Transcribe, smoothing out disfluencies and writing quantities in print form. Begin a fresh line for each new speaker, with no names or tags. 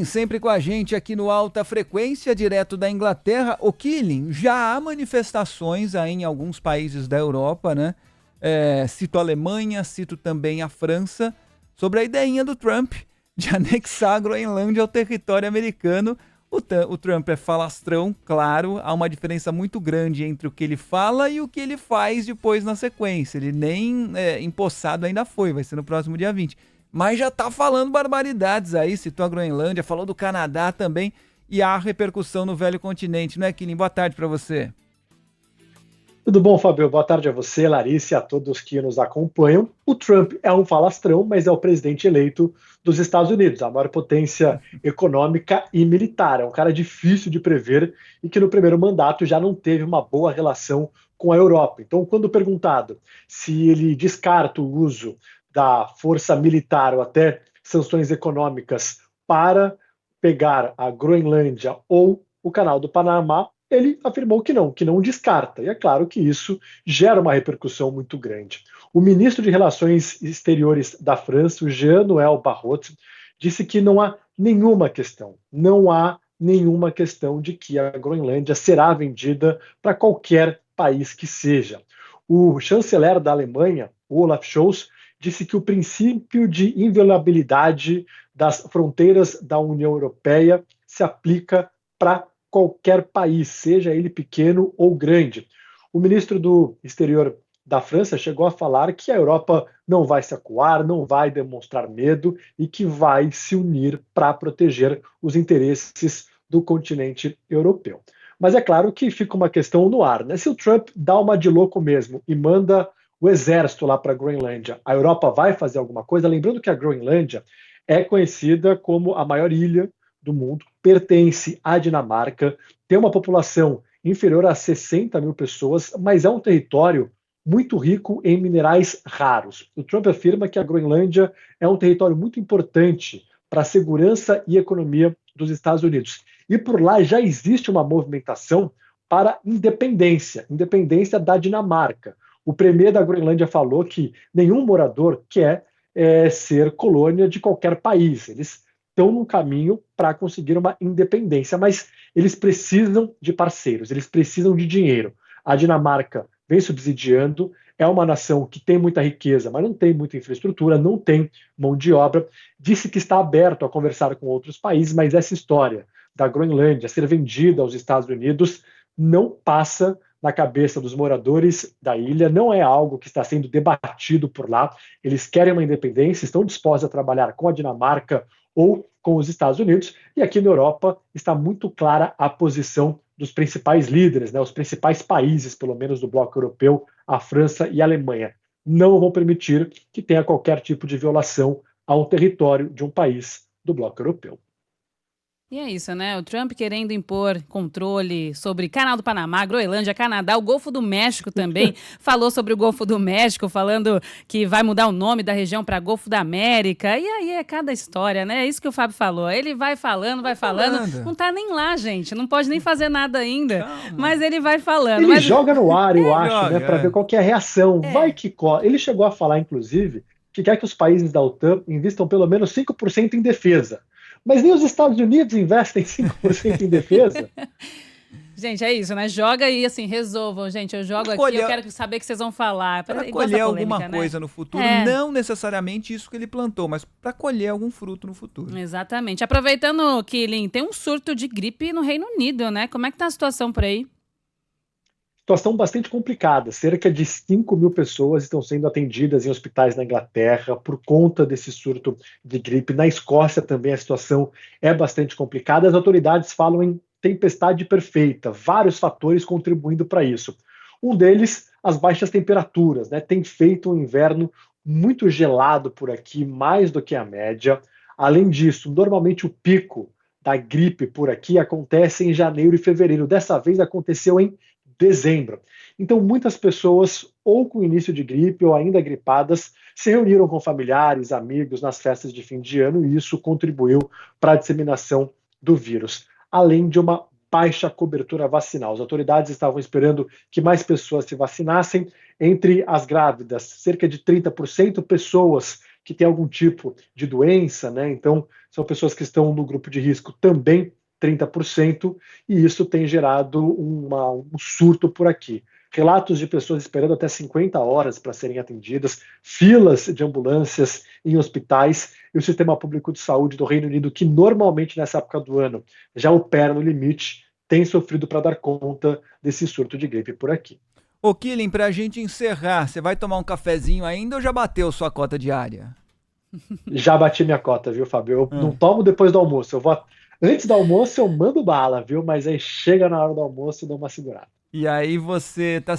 Sempre com a gente aqui no Alta Frequência, direto da Inglaterra. O Killing, já há manifestações aí em alguns países da Europa, né? Cito a Alemanha, cito também a França, sobre a ideinha do Trump de anexar a Groenlândia ao território americano. O Trump é falastrão, claro, há uma diferença muito grande entre o que ele fala e o que ele faz depois na sequência. Ele nem empossado ainda foi, vai ser no próximo dia 20. Mas já tá falando barbaridades aí, citou a Groenlândia, falou do Canadá também, e há repercussão no velho continente, não é, Killing? Boa tarde para você.
Tudo bom, Fabio? Boa tarde a você, Larissa, e a todos que nos acompanham. O Trump é um falastrão, mas é o presidente eleito dos Estados Unidos, a maior potência econômica e militar. É um cara difícil de prever e que no primeiro mandato já não teve uma boa relação com a Europa. Então, quando perguntado se ele descarta o uso da força militar ou até sanções econômicas para pegar a Groenlândia ou o Canal do Panamá, ele afirmou que não descarta. E é claro que isso gera uma repercussão muito grande. O ministro de Relações Exteriores da França, o Jean-Noël Barrot, disse que não há nenhuma questão de que a Groenlândia será vendida para qualquer país que seja. O chanceler da Alemanha, Olaf Scholz, disse que o princípio de inviolabilidade das fronteiras da União Europeia se aplica para qualquer país, seja ele pequeno ou grande. O ministro do Exterior da França chegou a falar que a Europa não vai se acuar, não vai demonstrar medo e que vai se unir para proteger os interesses do continente europeu. Mas é claro que fica uma questão no ar, né? Se o Trump dá uma de louco mesmo e manda o exército lá para a Groenlândia, a Europa vai fazer alguma coisa? Lembrando que a Groenlândia é conhecida como a maior ilha do mundo, pertence à Dinamarca, tem uma população inferior a 60 mil pessoas, mas é um território muito rico em minerais raros. O Trump afirma que a Groenlândia é um território muito importante para a segurança e economia dos Estados Unidos. E por lá já existe uma movimentação para independência da Dinamarca. O premier da Groenlândia falou que nenhum morador quer ser colônia de qualquer país. Eles estão num caminho para conseguir uma independência, mas eles precisam de parceiros, eles precisam de dinheiro. A Dinamarca vem subsidiando, é uma nação que tem muita riqueza, mas não tem muita infraestrutura, não tem mão de obra. Disse que está aberto a conversar com outros países, mas essa história da Groenlândia ser vendida aos Estados Unidos não passa na cabeça dos moradores da ilha, não é algo que está sendo debatido por lá. Eles querem uma independência, estão dispostos a trabalhar com a Dinamarca ou com os Estados Unidos, e aqui na Europa está muito clara a posição dos principais líderes, né, os principais países, pelo menos do bloco europeu, a França e a Alemanha. Não vão permitir que tenha qualquer tipo de violação ao território de um país do bloco europeu.
E é isso, né? O Trump querendo impor controle sobre Canal do Panamá, Groenlândia, Canadá, o Golfo do México também. Falou sobre o Golfo do México, falando que vai mudar o nome da região para Golfo da América. E aí é cada história, né? É isso que o Fábio falou. Ele vai falando, não tá nem lá, gente. Não pode nem fazer nada ainda. Calma. Mas ele vai falando.
Ele joga no ar, eu acho, né? Para ver qual que é a reação. Vai que cola. Ele chegou a falar, inclusive, que quer que os países da OTAN investam pelo menos 5% em defesa. Mas nem os Estados Unidos investem 5% em defesa.
Gente, é isso, né? Joga aí, assim, resolvam. Gente, eu jogo aqui, eu quero saber o que vocês vão falar.
Para colher alguma coisa no futuro, não necessariamente isso que ele plantou, mas para colher algum fruto no futuro.
Exatamente. Aproveitando, Killing, tem um surto de gripe no Reino Unido, né? Como é que tá a situação por aí?
Situação bastante complicada. Cerca de 5 mil pessoas estão sendo atendidas em hospitais na Inglaterra por conta desse surto de gripe. Na Escócia também a situação é bastante complicada. As autoridades falam em tempestade perfeita, vários fatores contribuindo para isso. Um deles, as baixas temperaturas, né? Tem feito um inverno muito gelado por aqui, mais do que a média. Além disso, normalmente o pico da gripe por aqui acontece em janeiro e fevereiro. Dessa vez aconteceu em dezembro. Então, muitas pessoas, ou com início de gripe, ou ainda gripadas, se reuniram com familiares, amigos nas festas de fim de ano, e isso contribuiu para a disseminação do vírus. Além de uma baixa cobertura vacinal. As autoridades estavam esperando que mais pessoas se vacinassem. Entre as grávidas, cerca de 30%, pessoas que têm algum tipo de doença, né? Então, são pessoas que estão no grupo de risco também 30%, e isso tem gerado um surto por aqui. Relatos de pessoas esperando até 50 horas para serem atendidas, filas de ambulâncias em hospitais, e o sistema público de saúde do Reino Unido, que normalmente nessa época do ano já opera no limite, tem sofrido para dar conta desse surto de gripe por aqui.
Ô, Killing, pra gente encerrar, você vai tomar um cafezinho ainda ou já bateu sua cota diária?
Já bati minha cota, viu, Fábio? Eu não
Ah.
tomo depois do almoço. Antes do almoço eu mando bala, viu? Mas aí chega na hora do almoço e dou uma segurada.
E aí você tá